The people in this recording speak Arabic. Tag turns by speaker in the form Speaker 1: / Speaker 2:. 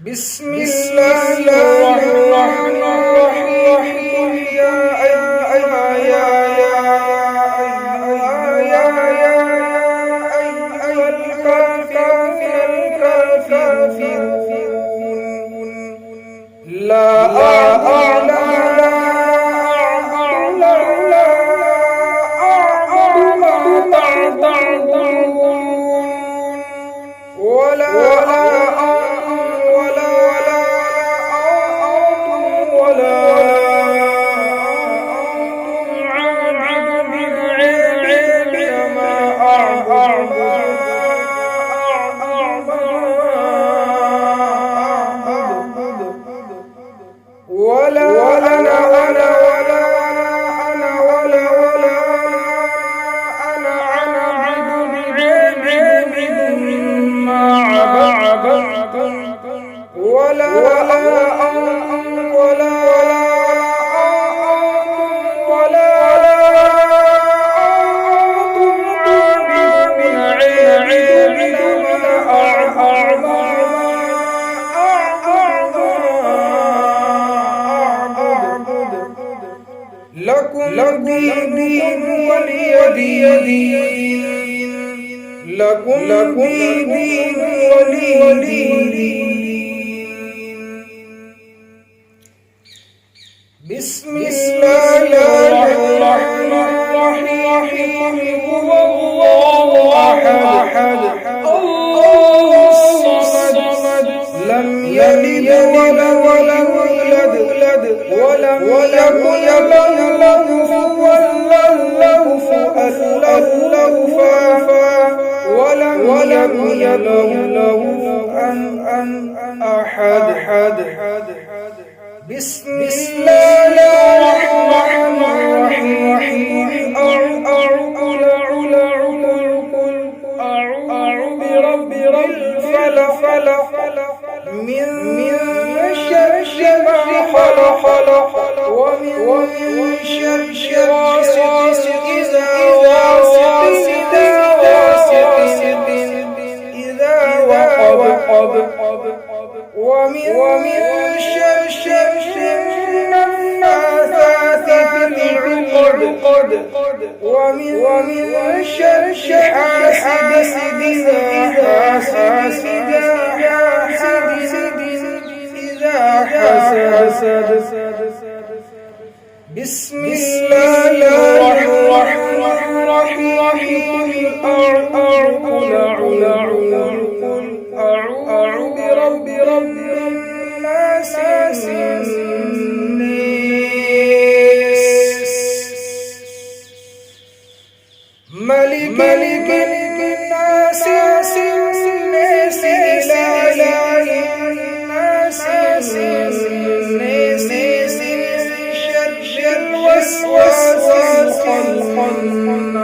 Speaker 1: بسم الله الرحمن الرحيم يا أيها الكافرون لا أعبد ما تعبدون ولا لكم دين ولي دين بسم الله الرحمن الرحيم هو الله أحد الله الصمد لم يلد ولم يولد ولم يكن له كفوا ولم يكن له أحد بسم الله الرحمن الرحيم أعوذ برب الفلق من شر ما خلق ومن شر غاسق إذا وقب ومن شر النفاثات في العقد ومن شر حاسد إذا حسد بسم الله الرحمن الرحيم أعوذ برب الناس ملك الناس إله الناس شر الوسواس الخناس